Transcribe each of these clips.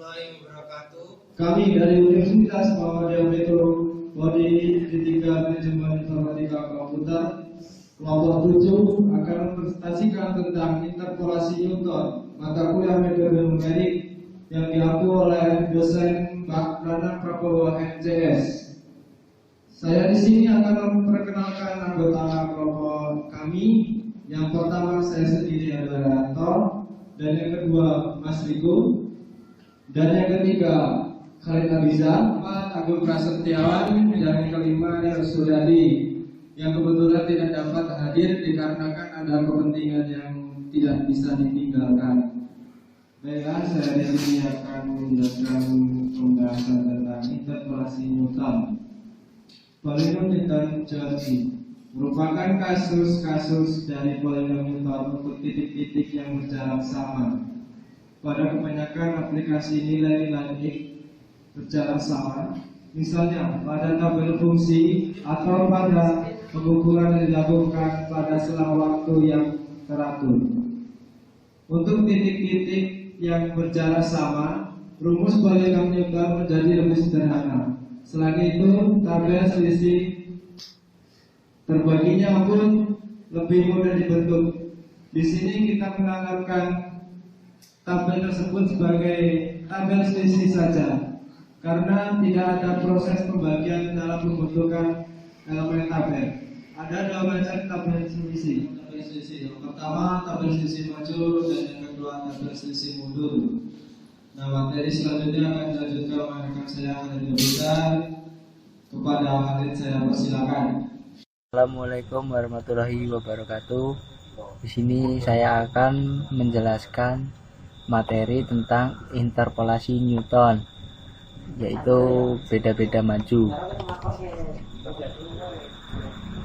warahmatullahi wabarakatuh. Kami dari Universitas Muhammadiyah Metro Prodi D3 Manajemen Informatika Komputer kelompok 7 akan mempresentasikan tentang interpolasi Newton, mata kuliah metode numerik yang diampu oleh dosen Pak Nanang Prabowo MCS. Saya di sini akan memperkenalkan anggota kelompok kami. Yang pertama saya sendiri adalah Yanto, dan yang kedua Mas Riko, dan yang ketiga Khalid Abiza, empat Agung Prasetyawan, dan yang kelima Sudadi yang kebetulan tidak dapat hadir dikarenakan ada kepentingan yang tidak bisa ditinggalkan. Baiklah, saya di sini akan menjelaskan pembahasan tentang interpolasi Newton. Polinom Newton Geometri merupakan kasus-kasus dari polinom Newton untuk titik-titik yang berjarak sama. Pada kebanyakan aplikasi nilai-nilai X berjarak sama, misalnya pada tabel fungsi atau pada pengukuran yang dilakukan pada selang waktu yang teratur. Untuk titik-titik yang berjarak sama, rumus polinom Newton menjadi lebih sederhana. Selain itu, tabel selisih terbaginya pun lebih mudah dibentuk. Di sini kita menganggapkan tabel tersebut sebagai tabel selisih saja, karena tidak ada proses pembagian dalam pembentukan elemen tabel. Ada dua macam tabel selisih. Yang pertama tabel selisih maju, dan yang kedua tabel selisih mundur. Nah, materi selanjutnya akan dilanjutkan oleh rekan saya Khalid Besar. Kepada Khalid saya persilakan. Assalamualaikum warahmatullahi wabarakatuh. Di sini saya akan menjelaskan materi tentang interpolasi Newton, yaitu beda-beda maju.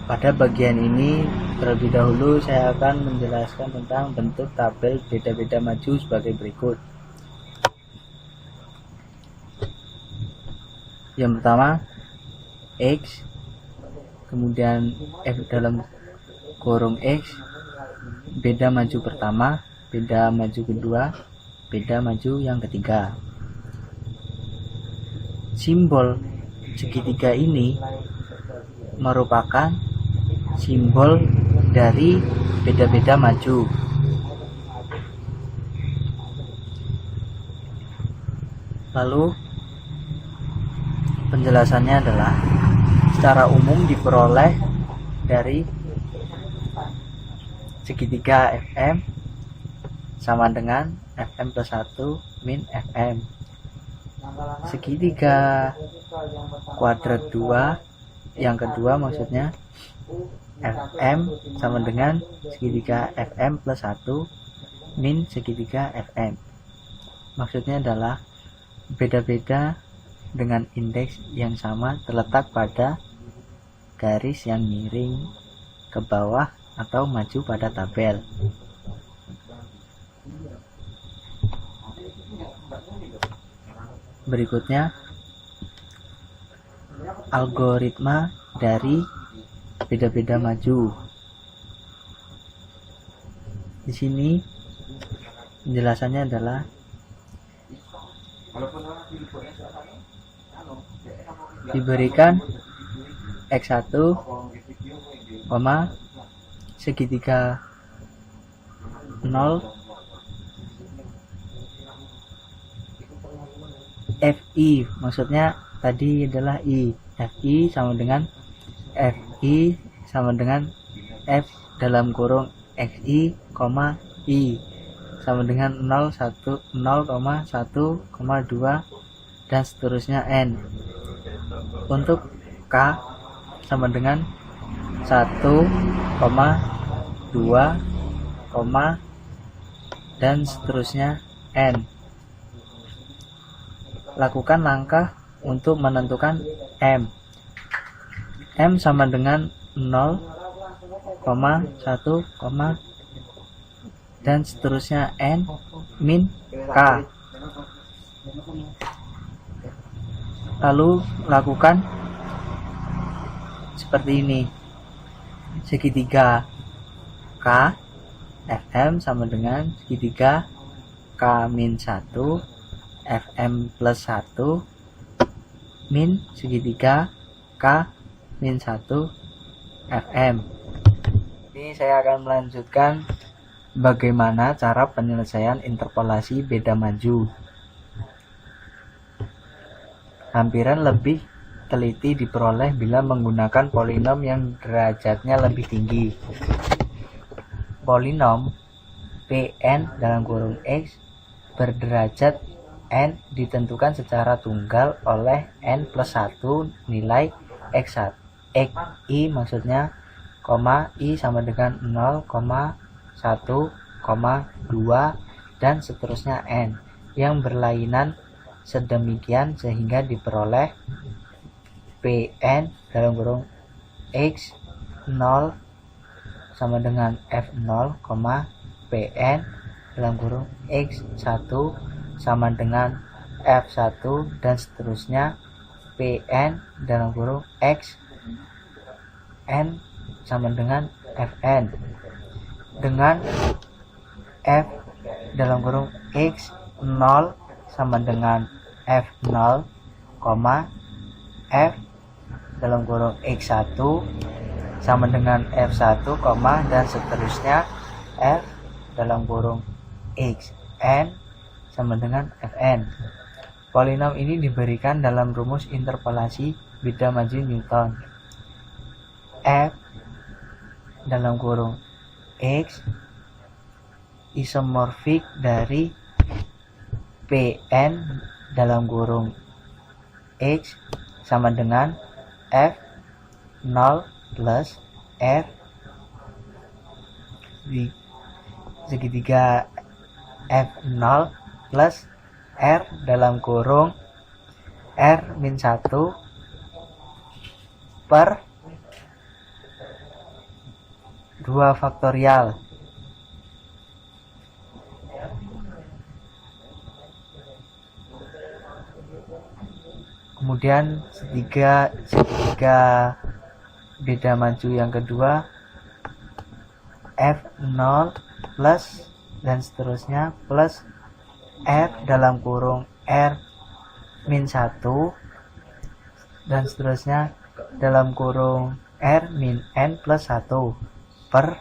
Pada bagian ini terlebih dahulu saya akan menjelaskan tentang bentuk tabel beda-beda maju sebagai berikut. Yang pertama X, kemudian F dalam kurung X, beda maju pertama, beda maju kedua, beda maju yang ketiga. Simbol segitiga ini merupakan simbol dari beda-beda maju. Lalu penjelasannya adalah secara umum diperoleh dari segitiga Fm sama dengan Fm plus 1 min Fm. Segitiga kuadrat 2 yang kedua maksudnya Fm sama dengan segitiga Fm plus 1 min segitiga Fm. Maksudnya adalah beda-beda dengan indeks yang sama terletak pada garis yang miring ke bawah atau maju pada tabel. Berikutnya algoritma dari beda-beda maju. Di sini penjelasannya adalah diberikan X1, segitiga 0 FI, maksudnya tadi adalah I. FI sama dengan FI sama dengan F dalam kurung XI, I sama dengan 0, 1, 0,1,2 dan seterusnya N. Untuk K sama dengan 1, 2, dan seterusnya N. Lakukan langkah untuk menentukan M. M sama dengan 0, 1, dan seterusnya N min K. Lalu lakukan seperti ini. Segitiga K Fm sama dengan segitiga K min 1 Fm plus 1 min segitiga K min 1 Fm. Ini saya akan melanjutkan bagaimana cara penyelesaian interpolasi beda maju. Hampiran lebih teliti diperoleh bila menggunakan polinom yang derajatnya lebih tinggi. Polinom Pn dalam kurung X berderajat n ditentukan secara tunggal oleh n plus 1 nilai x1 i maksudnya, i sama dengan 0, 1, 2 dan seterusnya n yang berlainan sedemikian sehingga diperoleh Pn dalam kurung X 0 sama dengan F0, Pn dalam kurung X1 sama dengan F1 dan seterusnya Pn dalam kurung X n sama dengan Fn dengan F dalam kurung X0 sama dengan F0, F dalam kurung X1 sama dengan F1, dan seterusnya F dalam kurung Xn sama dengan Fn. Polinom ini diberikan dalam rumus interpolasi beda maju Newton. F dalam kurung X isomorfik dari Pn dalam kurung X sama dengan F0 plus R di segitiga F0 plus R dalam kurung R min 1 per 2 faktorial kemudian segitiga beda maju yang kedua F0 plus dan seterusnya plus R dalam kurung R min 1 dan seterusnya dalam kurung R min N plus 1 per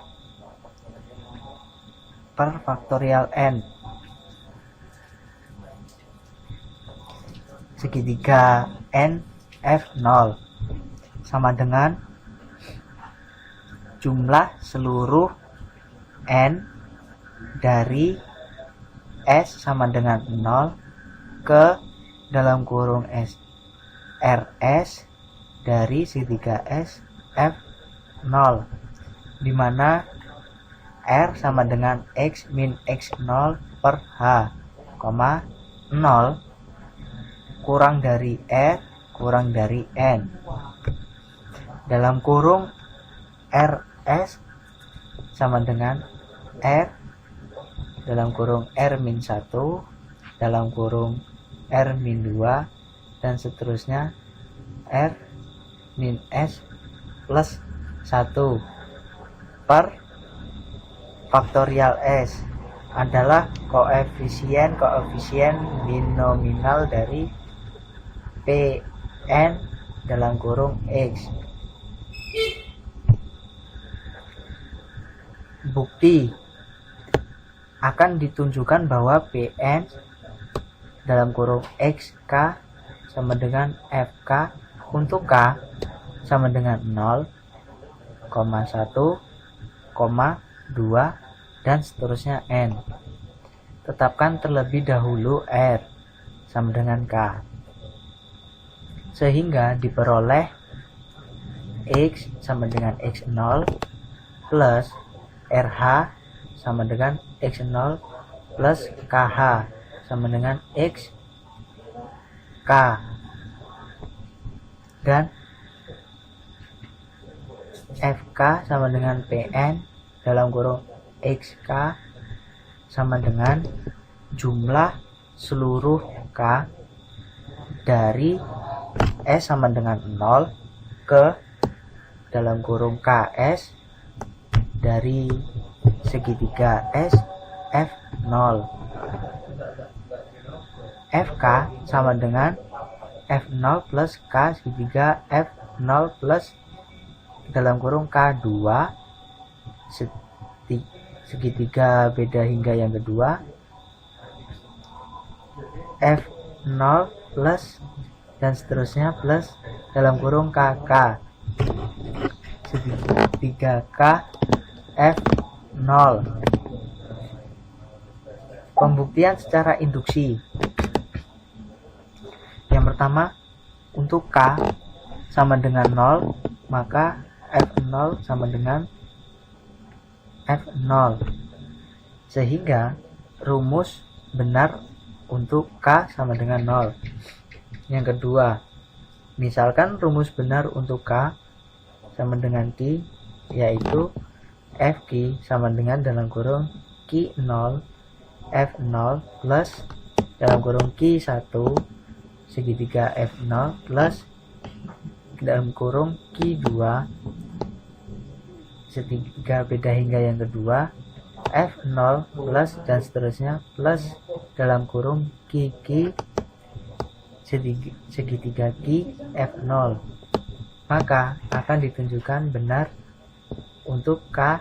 faktorial N. Segitiga N F0 sama dengan jumlah seluruh N dari S sama dengan 0 ke dalam kurung S RS dari segitiga S F0 di mana R sama dengan X min X0 per H, 0 kurang dari R kurang dari N dalam kurung RS sama dengan R dalam kurung R min 1 dalam kurung R min 2 dan seterusnya R min S plus 1 per faktorial S adalah koefisien binominal dari Pn dalam kurung X. Bukti akan ditunjukkan bahwa Pn dalam kurung XK sama dengan FK untuk K sama dengan 0, 1, 2 dan seterusnya N. Tetapkan terlebih dahulu R sama dengan K sehingga diperoleh X sama dengan X0 plus RH sama dengan X0 plus KH sama dengan X K dan FK sama dengan PN dalam kurung XK sama dengan jumlah seluruh K dari S sama dengan 0 ke dalam kurung KS dari segitiga S F0. FK sama dengan F0 plus K segitiga F0 plus dalam kurung K2 segitiga beda hingga yang kedua F0 plus dan seterusnya plus dalam kurung KK segitiga K F0. Pembuktian secara induksi. Yang pertama, untuk K sama dengan 0, maka F0 sama dengan F0. Sehingga rumus benar untuk K sama dengan 0. Yang kedua, misalkan rumus benar untuk K sama dengan Q, yaitu Fq sama dengan dalam kurung Q0 F0 plus dalam kurung Q1 segitiga F0 plus dalam kurung Q2 segitiga beda hingga yang kedua F0 plus dan seterusnya plus dalam kurung Q segitiga Q F0, maka akan ditunjukkan benar untuk K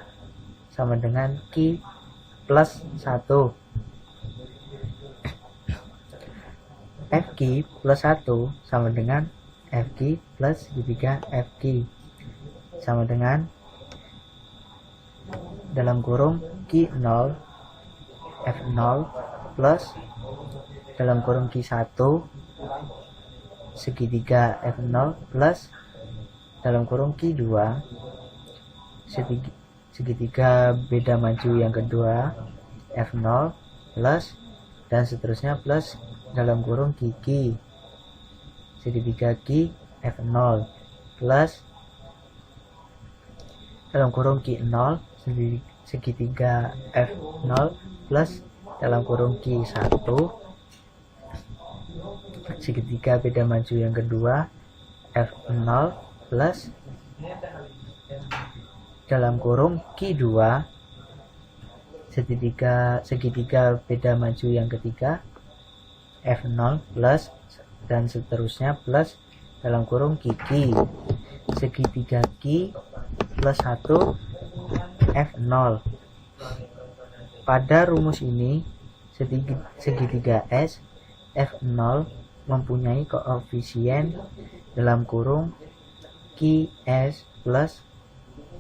sama dengan Q plus 1. Fq plus 1 sama dengan Fq plus segitiga Fq sama dengan dalam kurung Q0 F0 plus dalam kurung Q1 segitiga F0 plus dalam kurung Q2 segitiga beda maju yang kedua F0 plus dan seterusnya plus dalam kurung Q segitiga Q F0 plus dalam kurung Q0 segitiga F0 plus dalam kurung Q1 segitiga beda maju yang kedua F0 plus dalam kurung Q2 segitiga beda maju yang ketiga F0 plus dan seterusnya plus dalam kurung Q segitiga Q plus 1 F0. Pada rumus ini segitiga S F0 mempunyai koefisien dalam kurung QS plus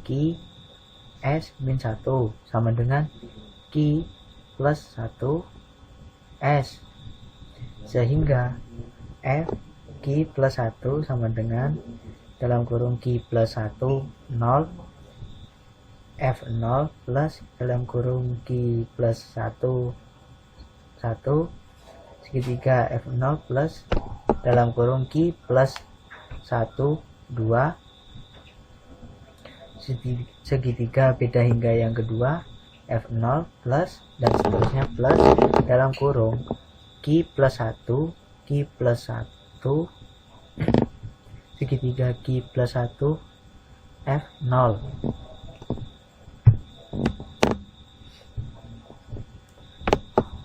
QS min 1 sama dengan Q plus 1 S, sehingga F Q plus 1 sama dengan dalam kurung Q plus 1 0 F0 plus dalam kurung Q plus 1 1 segitiga F0 plus dalam kurung Q plus 1 2 segitiga beda hingga yang kedua F0 plus dan seterusnya plus dalam kurung Q plus 1 Q plus 1 segitiga Q plus 1 F0.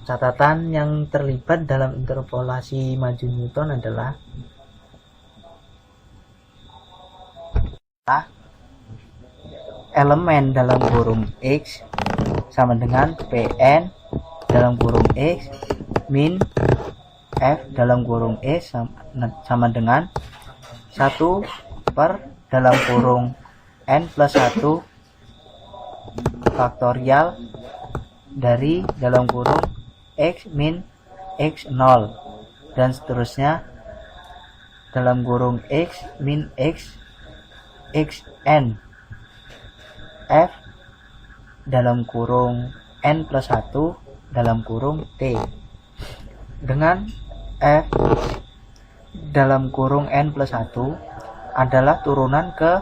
Catatan yang terlibat dalam interpolasi maju Newton adalah elemen dalam kurung X sama dengan Pn dalam kurung X min F dalam kurung X sama dengan 1 per dalam kurung N plus 1 faktorial dari dalam kurung X min X0 dan seterusnya dalam kurung X min X Xn F dalam kurung N plus 1 dalam kurung T dengan F dalam kurung N plus 1 adalah turunan ke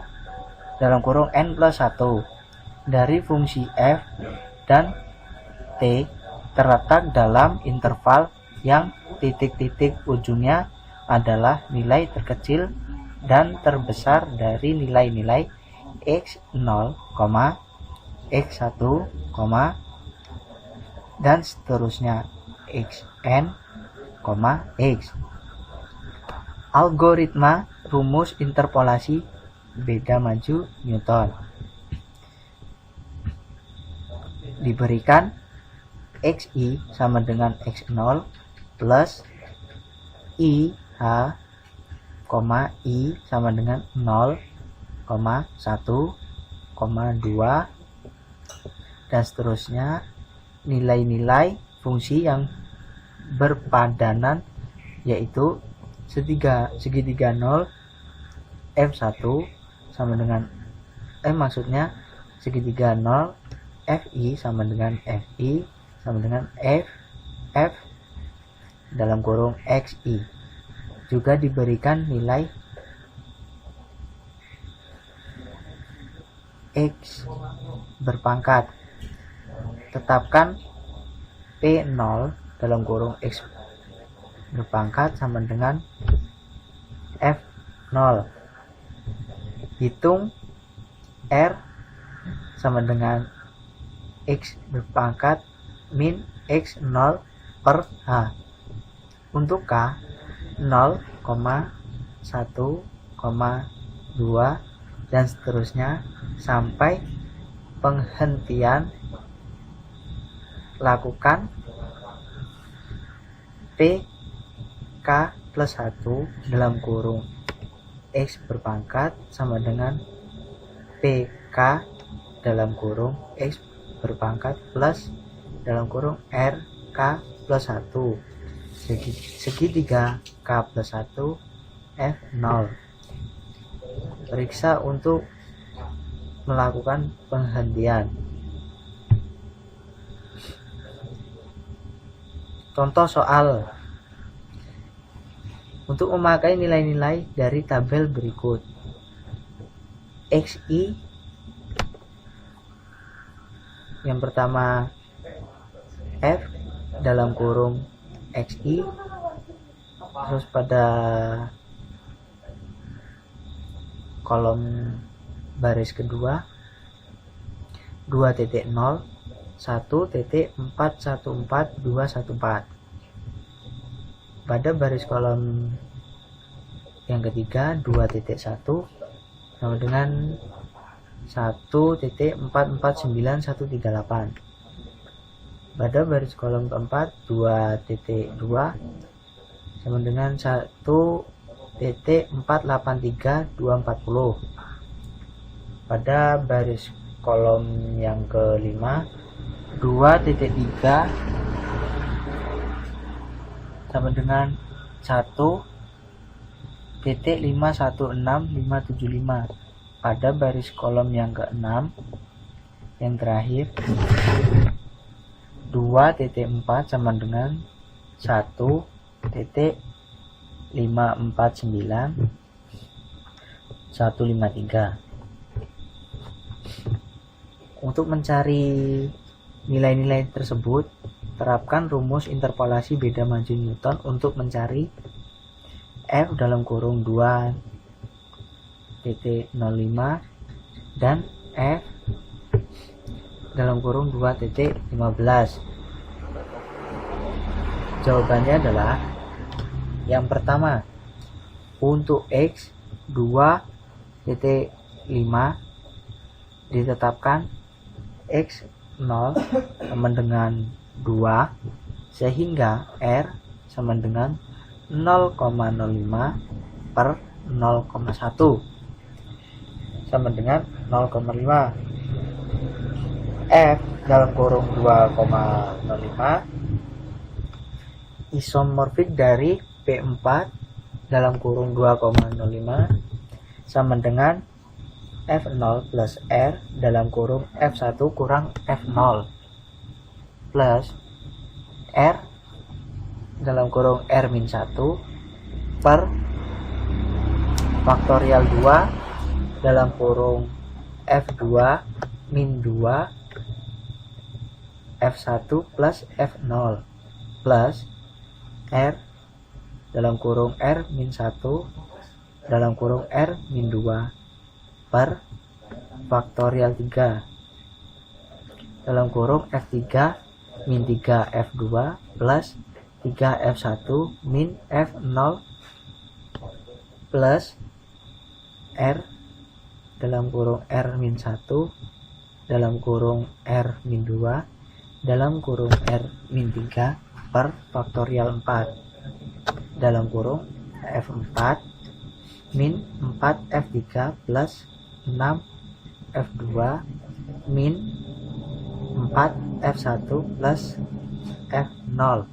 dalam kurung N plus 1 dari fungsi F dan T terletak dalam interval yang titik-titik ujungnya adalah nilai terkecil dan terbesar dari nilai-nilai X0, X1, dan seterusnya Xn, X. Algoritma rumus interpolasi beda maju Newton. Diberikan XI sama dengan X0 plus IH, I sama dengan 0, 1, 2, dan seterusnya. Nilai-nilai fungsi yang berpadanan yaitu segitiga 0 F1 sama dengan segitiga 0 FI sama dengan FI sama dengan F dalam kurung XI. Juga diberikan nilai X berpangkat. Tetapkan P0 dalam kurung X berpangkat sama dengan F0. Hitung R sama dengan X berpangkat min X0 per H. Untuk K 0, 1, 2 dan seterusnya sampai penghentian. Lakukan PK plus 1 dalam kurung X berpangkat sama dengan PK dalam kurung X berpangkat plus dalam kurung RK plus 1 segitiga K plus 1 F0. Periksa untuk melakukan penghentian. Contoh soal. Untuk memakai nilai-nilai dari tabel berikut. XI yang pertama F dalam kurung XI, terus pada kolom baris kedua 2.0 1.414.214. Pada baris kolom yang ketiga 2.1 sama dengan 1.449138. Pada baris kolom keempat 2.2 sama dengan 1.483240. Pada baris kolom yang kelima 2.3 sama dengan 1.516575. Pada baris kolom yang keenam yang terakhir 2.4 sama dengan 1.549153. Untuk mencari nilai-nilai tersebut, terapkan rumus interpolasi beda maju Newton untuk mencari F dalam kurung 2.05 dan F dalam kurung 2.15. Jawabannya adalah yang pertama, untuk X 2.5 ditetapkan X0 sama dengan 2 sehingga R sama dengan 0,05 per 0,1 sama dengan 0,5. F dalam kurung 2,05 isomorfik dari P4 dalam kurung 2,05 sama dengan F0 plus R dalam kurung F1 kurang F0 plus R dalam kurung R-1 per faktorial 2 dalam kurung F2 min 2 F1 plus F0 plus R dalam kurung R-1 dalam kurung R-2 per faktorial 3 dalam kurung F3 min 3 F2 plus 3F1 min F0 plus R dalam kurung R min 1 dalam kurung R min 2 dalam kurung R min 3 per faktorial 4 dalam kurung F4 min 4F3 plus 6F2 min 4F1 plus F0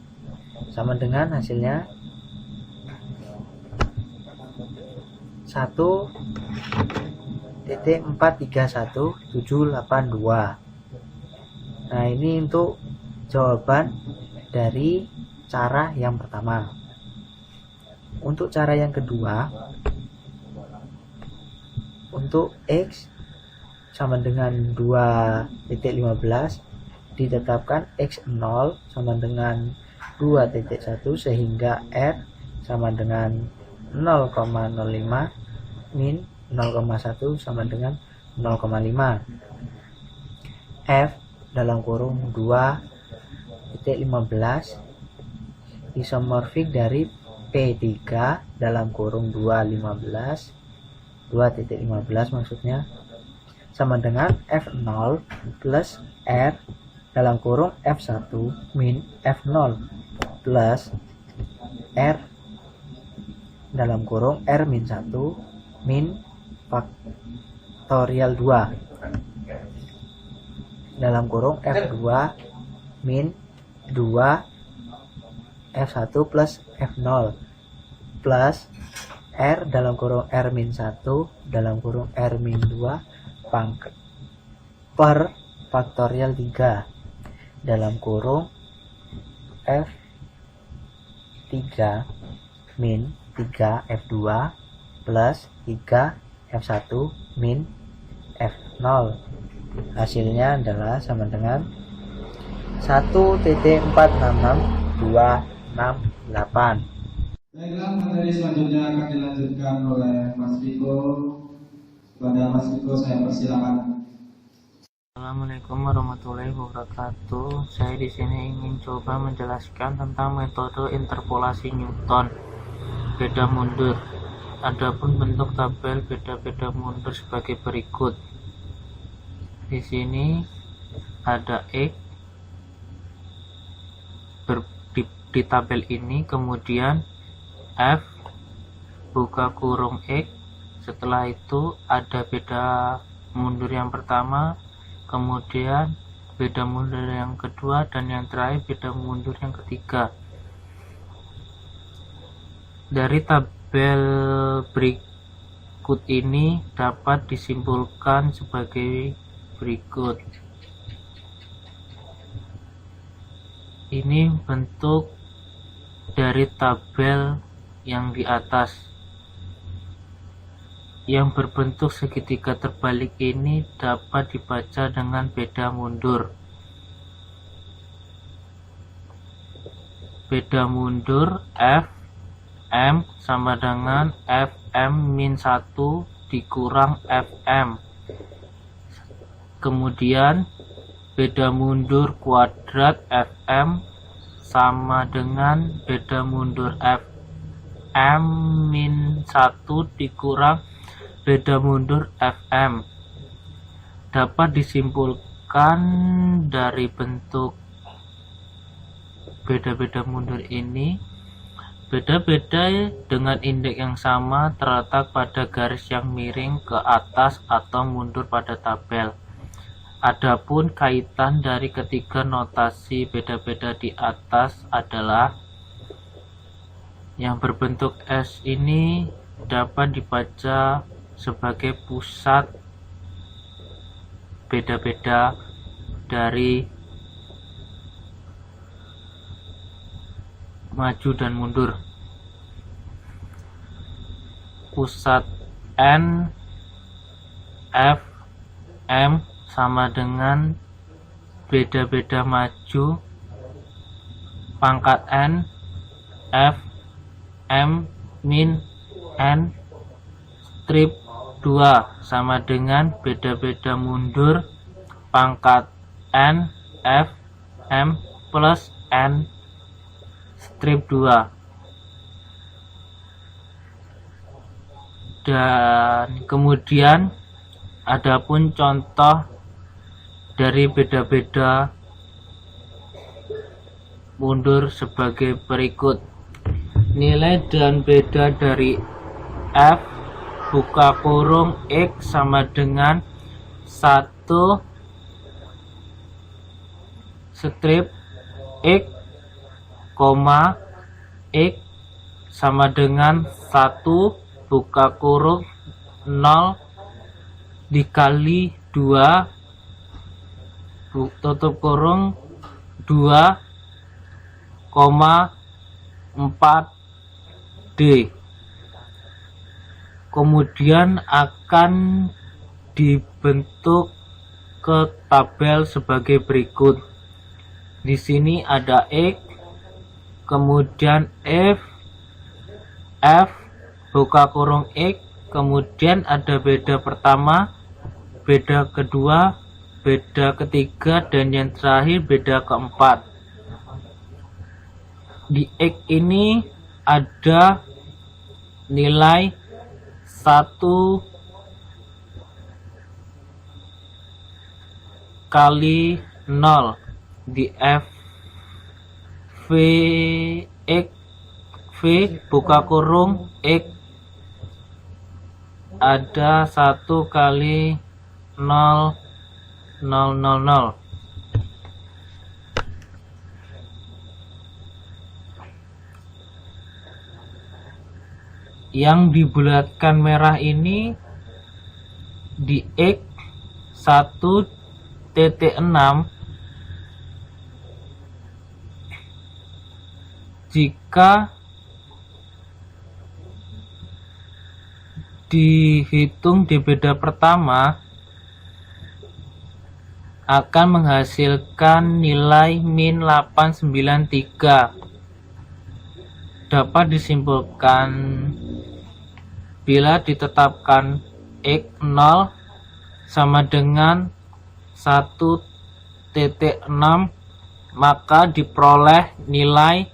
sama dengan hasilnya 1.431782. Nah, ini untuk jawaban dari cara yang pertama. Untuk cara yang kedua, untuk X sama dengan 2.15 ditetapkan X0 sama dengan 2.1 sehingga R sama dengan 0,05 min 0,1 sama dengan 0,5. F dalam kurung 2.15 isomorfik dari P3 dalam kurung 2.15 maksudnya sama dengan F0 plus R dalam kurung F1 min F0 plus R dalam kurung R min 1 min faktorial 2 dalam kurung F2 min 2 F1 plus F0 plus R dalam kurung R min 1 dalam kurung R min 2 pangkat per faktorial 3 dalam kurung F3 min 3 F2 plus 3 F1 min F0. Hasilnya adalah sama dengan 1.466268. Baiklah, materi selanjutnya akan dilanjutkan oleh Mas Viko. Kepada Mas Viko saya persilakan. Assalamualaikum warahmatullahi wabarakatuh. Saya di sini ingin coba menjelaskan tentang metode interpolasi Newton beda mundur. Adapun bentuk tabel beda-beda mundur sebagai berikut. Di sini ada X di tabel ini, kemudian F buka kurung X. Setelah itu ada beda mundur yang pertama, kemudian beda mundur yang kedua, dan yang terakhir beda mundur yang ketiga. Dari tabel berikut ini dapat disimpulkan sebagai berikut. Ini bentuk dari tabel yang di atas. Yang berbentuk segitiga terbalik ini dapat dibaca dengan beda mundur. Beda mundur Fm sama dengan Fm min 1 dikurang Fm. Kemudian beda mundur kuadrat Fm sama dengan beda mundur Fm min 1 dikurang beda mundur Fm. Dapat disimpulkan dari bentuk beda-beda mundur ini, beda-beda dengan indeks yang sama terletak pada garis yang miring ke atas atau mundur pada tabel. Adapun kaitan dari ketiga notasi beda-beda di atas adalah yang berbentuk S ini dapat dibaca sebagai pusat beda-beda dari maju dan mundur. Pusat N F M sama dengan beda-beda maju pangkat N F M min N strip 2 sama dengan beda-beda mundur pangkat N F M plus N strip 2. Dan kemudian adapun contoh dari beda-beda mundur sebagai berikut. Nilai dan beda dari F buka kurung X sama dengan 1 strip X, X sama dengan 1 buka kurung 0 dikali 2 tutup kurung 2,4D. Kemudian akan dibentuk ke tabel sebagai berikut. Di sini ada X, kemudian F buka kurung X, kemudian ada beda pertama, beda kedua, beda ketiga, dan yang terakhir beda keempat. Di X ini ada nilai 1 kali 0. Di V buka kurung X ada 1 kali 0, 0, 0, 0. Yang dibulatkan merah ini di X 1.6 jika dihitung di beda pertama akan menghasilkan nilai min 893. Dapat disimpulkan bila ditetapkan X 0 sama dengan 1.6 maka diperoleh nilai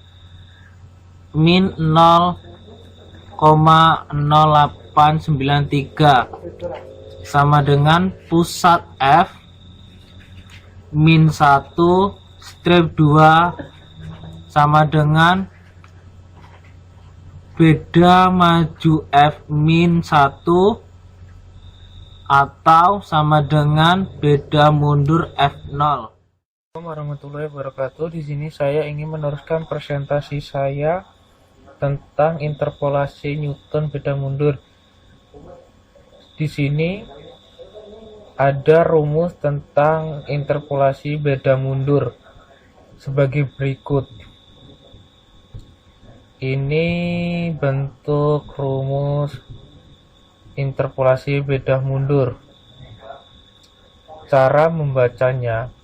min 0,0893 sama dengan pusat F min 1 strip 2 sama dengan beda maju F min 1 atau sama dengan beda mundur F0. Assalamualaikum warahmatullahi wabarakatuh. Di sini saya ingin meneruskan presentasi saya tentang interpolasi Newton beda mundur. Di sini ada rumus tentang interpolasi beda mundur sebagai berikut. Ini bentuk rumus interpolasi beda mundur. Cara membacanya: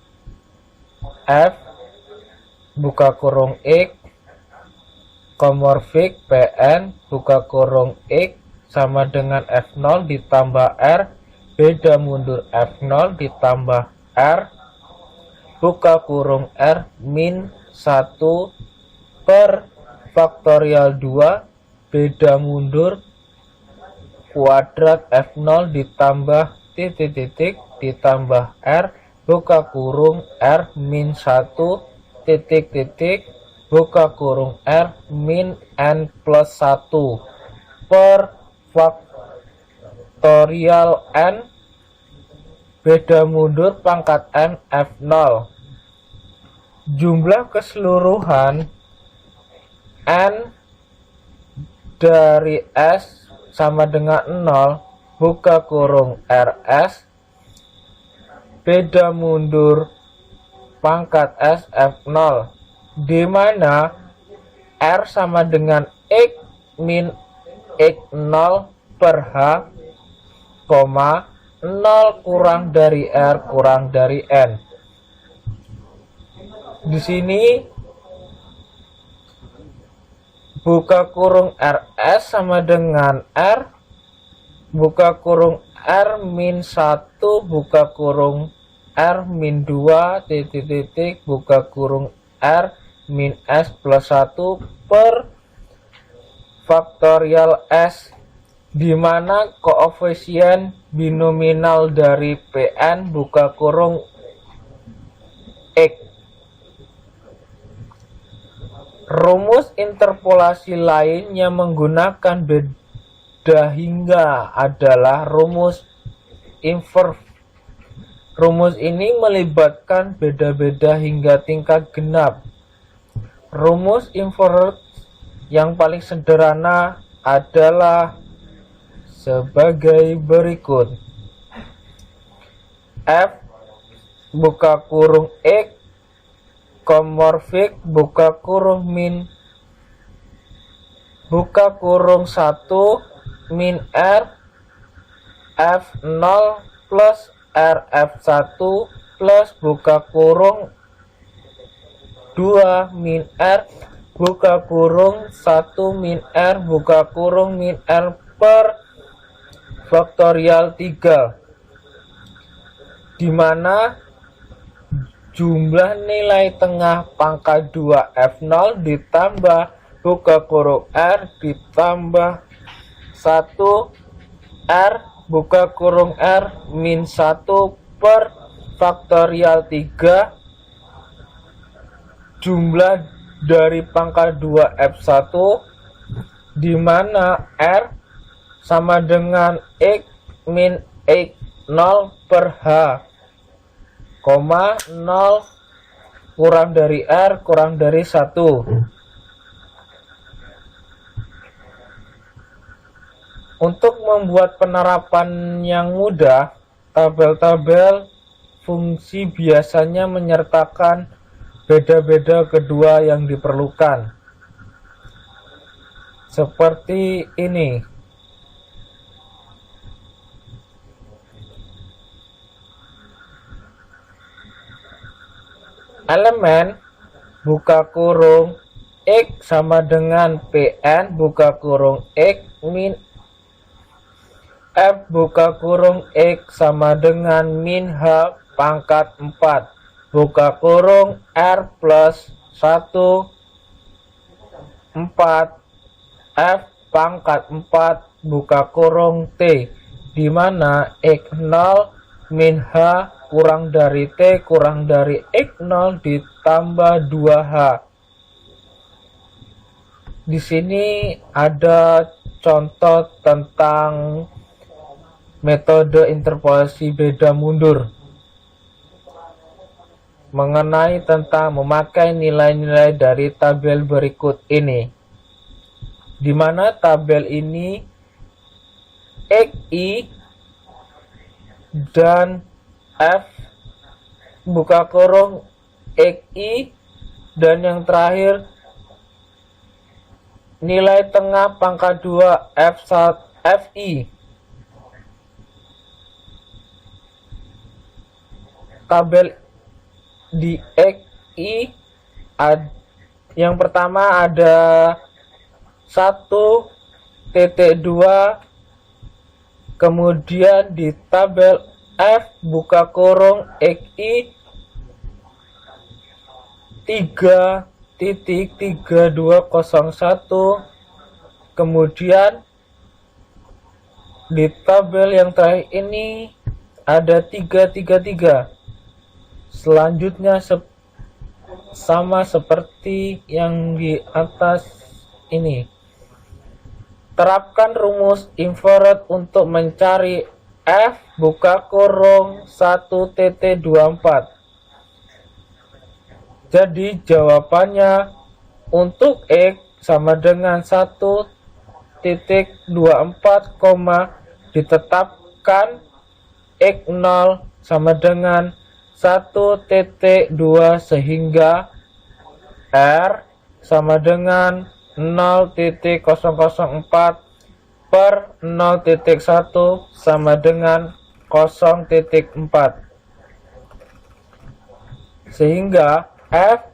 F buka kurung X komorfik Pn buka kurung X sama dengan F0 ditambah R beda mundur F0 ditambah R buka kurung R min 1 per faktorial 2 beda mundur kuadrat F0 ditambah titik ditambah R buka kurung R min 1 titik buka kurung R min N plus 1 per faktorial N beda mundur pangkat M F0. Jumlah keseluruhan N dari S sama dengan 0 buka kurung RS beda mundur pangkat S F0, di mana R sama dengan X min X0 per H, 0 kurang dari R kurang dari N. Di sini buka kurung RS sama dengan R, buka kurung R min 1 buka kurung R min 2 titik buka kurung R min S plus 1 per faktorial S, di mana koefisien binominal dari Pn buka kurung X. Rumus interpolasi lain yang menggunakan beda hingga adalah rumus inverse. Rumus ini melibatkan beda-beda hingga tingkat genap. Rumus inverse yang paling sederhana adalah sebagai berikut. F buka kurung X komorfik buka kurung min buka kurung 1 min R F0 plus RF1 plus buka kurung 2 min R buka kurung 1 min R buka kurung min R per faktorial 3, di mana jumlah nilai tengah pangkat 2 F0 ditambah buka kurung R ditambah 1 R buka kurung R min 1 per faktorial 3 jumlah dari pangkat 2 F1, di mana R sama dengan X min X0 per H, 0 kurang dari R kurang dari 1. Untuk membuat penerapan yang mudah, tabel-tabel fungsi biasanya menyertakan beda-beda kedua yang diperlukan. Seperti ini. Elemen buka kurung X sama dengan Pn buka kurung X min F buka kurung X sama dengan min H pangkat 4 buka kurung R plus 1 4 F pangkat 4 buka kurung T, di mana X0 min H kurang dari T kurang dari X0 ditambah 2H. Di sini ada contoh tentang metode interpolasi beda mundur, mengenai tentang memakai nilai-nilai dari tabel berikut ini, di mana tabel ini XI dan F buka kurung XI, dan yang terakhir nilai tengah pangkat 2 F1 FI. Tabel di XI yang pertama ada 1.2, kemudian di tabel F buka kurung XI 3.3201, kemudian di tabel yang terakhir ini ada 333. Selanjutnya sama seperti yang di atas ini. Terapkan rumus inverse untuk mencari F buka kurung 1.24. Jadi jawabannya untuk X sama dengan 1.24, ditetapkan X0 sama dengan 1.2 sehingga R sama dengan 0.004 per 0.1 sama dengan 0.4, sehingga F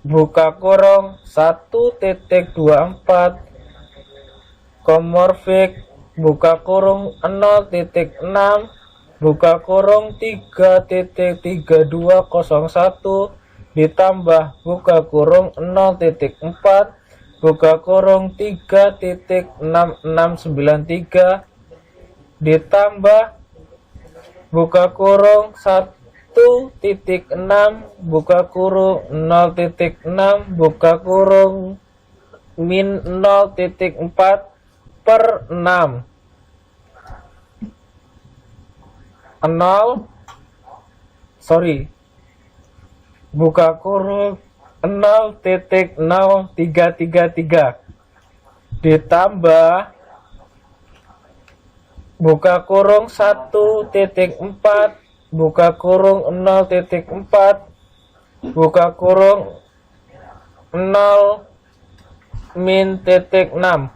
buka kurung 1.24 komorfik buka kurung 0.6 buka kurung 3.3201 ditambah buka kurung 0.4 buka kurung 3.6693 ditambah buka kurung 1.6 buka kurung 0.6 buka kurung min 0.4 per 6 buka kurung 0.0333 ditambah buka kurung 1.4 buka kurung 0.4 buka kurung 0 min titik 6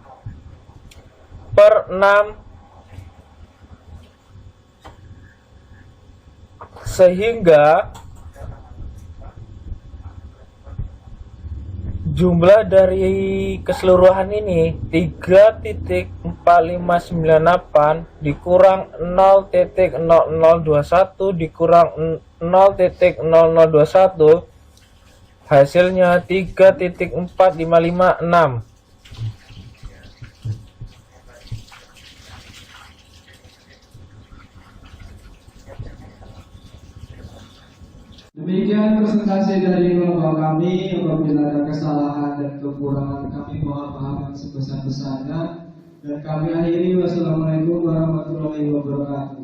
per 6 sehingga jumlah dari keseluruhan ini 3.4598 dikurang 0.0021 dikurang 0.0021 hasilnya 3.4556. Demikian presentasi dari kelompok kami. Apabila ada kesalahan dan kekurangan kami mohon maaf yang sebesar-besarnya. Dan kami akhiri, wassalamualaikum warahmatullahi wabarakatuh.